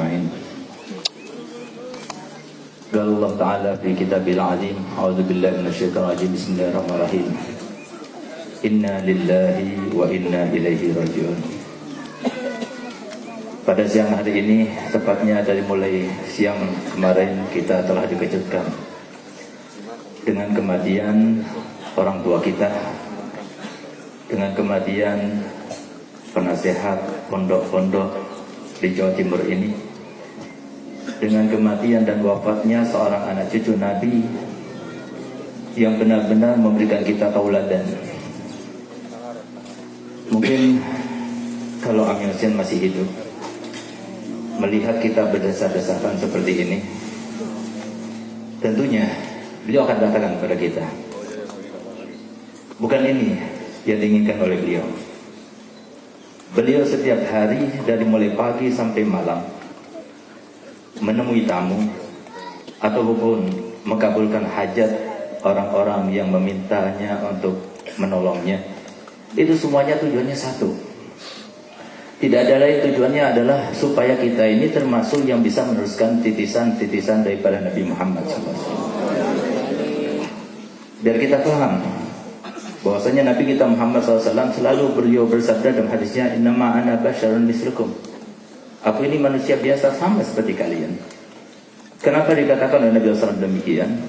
أجمعين. قال الله تعالى في كتابه العظيم أعوذ بالله من الشيطان الرجيم بسم الله الرحمن الرحيم إنا لله وإنا إليه راجعون. Pada siang hari ini, tepatnya dari mulai siang kemarin, kita telah dikejutkan dengan kematian orang tua kita, dengan kematian penasehat pondok-pondok di Jawa Timur ini, dengan kematian dan wafatnya seorang anak cucu Nabi yang benar-benar memberikan kita tauladan. Mungkin kalau Am Yasin masih hidup, melihat kita berdesak-desakan seperti ini, tentunya beliau akan katakan kepada kita, bukan ini yang diinginkan oleh beliau. Beliau setiap hari dari mulai pagi sampai malam menemui tamu ataupun mengabulkan hajat orang-orang yang memintanya untuk menolongnya. Itu semuanya tujuannya satu. Tidak ada lain, tujuannya adalah supaya kita ini termasuk yang bisa meneruskan titisan-titisan daripada Nabi Muhammad SAW. Biar kita paham bahwasanya Nabi kita Muhammad SAW selalu beliau bersabda dalam hadisnya, innama ana basyarun mislukum. Aku ini manusia biasa sama seperti kalian. Kenapa dikatakan oleh Nabi SAW demikian?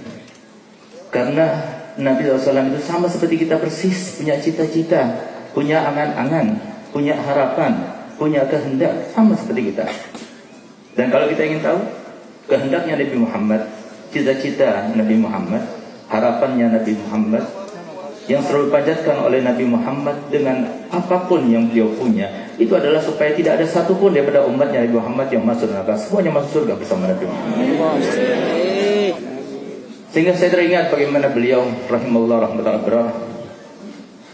Karena Nabi SAW itu sama seperti kita persis, punya cita-cita, punya angan-angan, punya harapan, punya kehendak, sama seperti kita. Dan kalau kita ingin tahu kehendaknya Nabi Muhammad, cita-cita Nabi Muhammad, harapannya Nabi Muhammad, yang selalu dipanjatkan oleh Nabi Muhammad dengan apapun yang beliau punya, itu adalah supaya tidak ada satupun daripada umatnya Nabi Muhammad yang masuk neraka, semuanya masuk surga bersama Nabi Muhammad. Sehingga saya teringat bagaimana beliau rahimahullah rahmatullah berah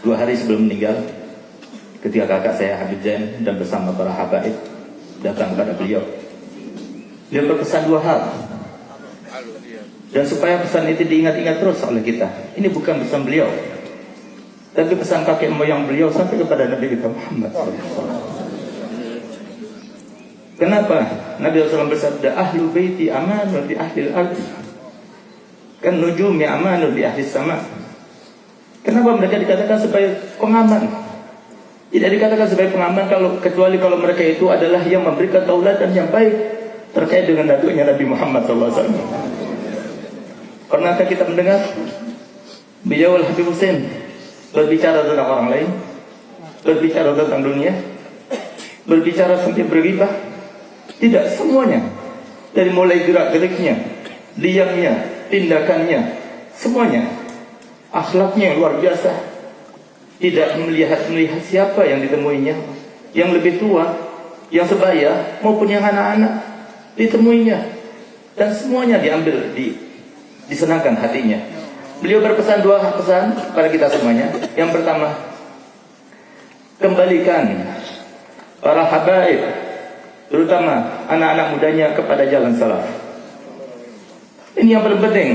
2 hari sebelum meninggal, ketika kakak saya Habib Zain dan bersama para habaib datang kepada beliau, beliau berpesan 2 hal. Dan supaya pesan itu diingat-ingat terus oleh kita, ini bukan pesan beliau, tapi pesan kakek moyang beliau sampai kepada Nabi kita Muhammad SAW. Kenapa Nabi SAW bersabda, ahlu baiti amanun di ahlil ardi, kan nujumi amanun di ahli sama. Kenapa mereka dikatakan sebagai pengaman? Tidak dikatakan sebagai pengaman kecuali kalau mereka itu adalah yang memberikan tauladan yang baik terkait dengan dakwahnya Nabi Muhammad SAW. Pernahkah kita mendengar beliau Al-Habib Hussein berbicara tentang orang lain, berbicara tentang dunia, berbicara sampai berghibah? Tidak, semuanya. Dari mulai gerak-geriknya, diamnya, tindakannya, semuanya. Akhlaknya yang luar biasa. Tidak melihat siapa yang ditemuinya, yang lebih tua, yang sebaya, maupun yang anak-anak, ditemuinya. Dan semuanya diambil, disenangkan hatinya. Beliau berpesan 2 pesan pada kita semuanya. Yang pertama, kembalikan para habaib, terutama anak-anak mudanya, kepada jalan salaf. Ini yang paling penting.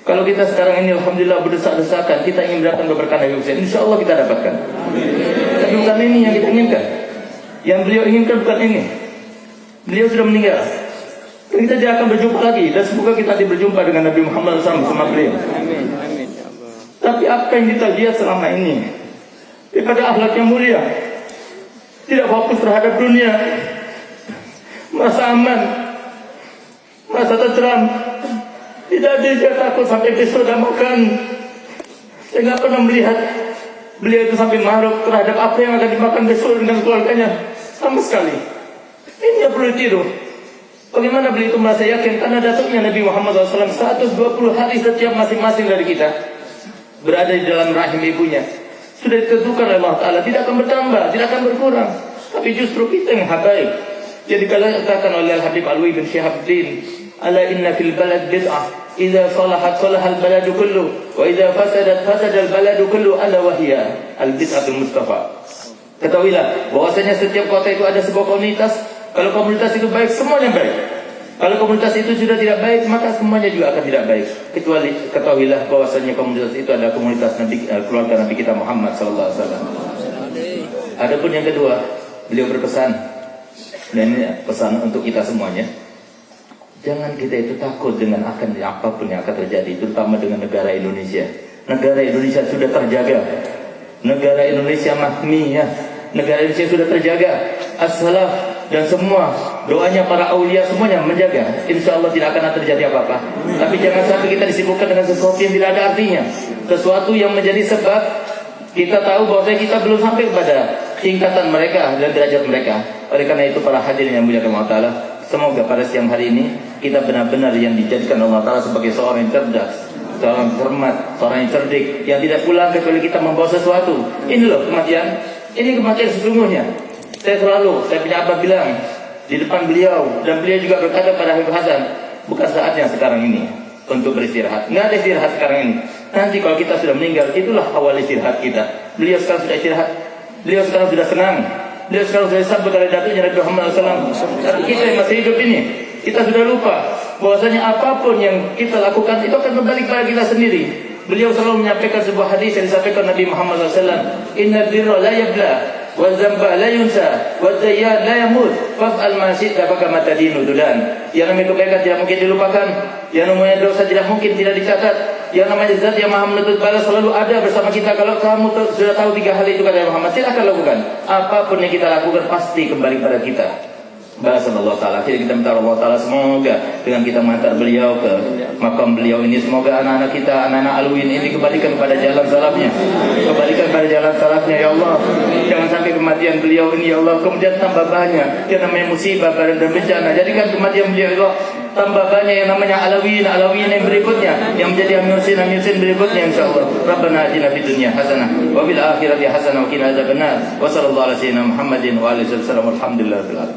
Kalau kita sekarang ini alhamdulillah berdesak-desakan, kita ingin mendapatkan keberkahan Habib Hussein, insya Allah kita dapatkan. Tapi bukan ini yang kita inginkan. Yang beliau inginkan bukan ini. Beliau sudah meninggal. Kita tidak akan berjumpa lagi, dan semoga kita berjumpa dengan Nabi Muhammad SAW bersama beliau. Amin. Amin. Tapi apa yang kita lihat selama ini daripada akhlak yang mulia, tidak fokus terhadap dunia, merasa aman, merasa tenteram, tidak ada dia takut sampai besok dan makan. Saya nggak pernah melihat beliau itu sampai maruk terhadap apa yang akan dimakan besok dengan keluarganya, sama sekali. Ini yang perlu ditiru. Bagaimana beliau itu merasa yakin karena datangnya Nabi Muhammad SAW 120 hari setiap masing-masing dari kita berada di dalam rahim ibunya. Sudah ditentukan oleh Allah Ta'ala, tidak akan bertambah, tidak akan berkurang. Tapi justru kita yang habaib. Jadi kalau dikatakan oleh Al-Habib Alwi bin Syihabuddin, ala inna fil balad bid'ah, idza salahat salahal baladu kullu, wa idza fasadat fasadal baladu kullu, ala wahiyya al-bid'atul Mustafa. Ketahuilah bahwasanya setiap kota itu ada sebuah komunitas. Kalau komunitas itu baik, semuanya baik. Kalau komunitas itu sudah tidak baik, maka semuanya juga akan tidak baik. Kecuali ketahuilah bahwasanya komunitas itu adalah komunitas Nabi, keluarga Nabi kita Muhammad SAW. Adapun yang kedua, beliau berpesan, Dan ini pesan untuk kita semuanya. Jangan kita itu takut dengan akan apapun yang akan terjadi, terutama dengan negara Indonesia. Negara Indonesia sudah terjaga. Negara Indonesia mahmiyah. Negara Indonesia sudah terjaga. As-salaf dan semua doanya para aulia semuanya menjaga. Insya Allah tidak akan terjadi apa-apa. Tapi jangan sampai kita disibukkan dengan sesuatu yang tidak ada artinya, sesuatu yang menjadi sebab kita tahu bahwa kita belum sampai kepada tingkatan mereka dan derajat mereka. Oleh karena itu para hadirin yang mulia Allah Ta'ala, semoga pada siang hari ini kita benar-benar yang dijadikan Allah Ta'ala sebagai seorang yang cerdas, seorang yang cermat, seorang yang cerdik, yang tidak pulang kecuali kita membawa sesuatu. Ini loh kematian. Ini kematian sesungguhnya. Saya punya abah bilang di depan beliau, dan beliau juga berkata pada Habib Hasan, bukan saatnya sekarang ini untuk beristirahat. Nggak ada istirahat sekarang ini. Nanti kalau kita sudah meninggal, itulah awal istirahat kita. Beliau sekarang sudah istirahat. Beliau sekarang sudah senang. Beliau sekarang sudah disambut oleh datuknya Nabi Muhammad SAW. Tapi kita yang masih hidup ini, kita sudah lupa bahwasanya apapun yang kita lakukan itu akan kembali kepada kita sendiri. Beliau selalu menyampaikan sebuah hadis yang disampaikan Nabi Muhammad SAW. Inna birra la yabla, wa zamba la yunsa, wa zayyan la yamut, faf'al ma syi'ta kama tadinu dudan. Yang namanya kebaikan tidak mungkin dilupakan, yang namanya dosa tidak mungkin tidak dicatat, yang namanya zat yang maha menuntut balas selalu ada bersama kita. Kalau kamu sudah tahu 3 hal itu kata Muhammad, silakan lakukan. Apapun yang kita lakukan pasti kembali pada kita. Bahasallallahu ta'ala. Akhirnya kita minta Allah Ta'ala semoga dengan kita mengantar beliau ke makam beliau ini, semoga anak-anak kita, anak-anak Alwin ini kembalikan pada jalan salafnya, kembalikan pada jalan salafnya ya Allah. Jangan sampai kematian beliau ini ya Allah kemudian tambah banyak yang namanya musibah dan bencana. Jadikan kematian beliau ya Allah tambah banyak yang namanya Alawin yang berikutnya, yang menjadi Amyusin berikutnya insyaallah. Rabbana atina fid dunya hasanah wa fil akhirati hasanah wa qina adzabannar. Wa sallallahu ala sayyidina Muhammadin wa alihi wasallam. Alhamdulillah.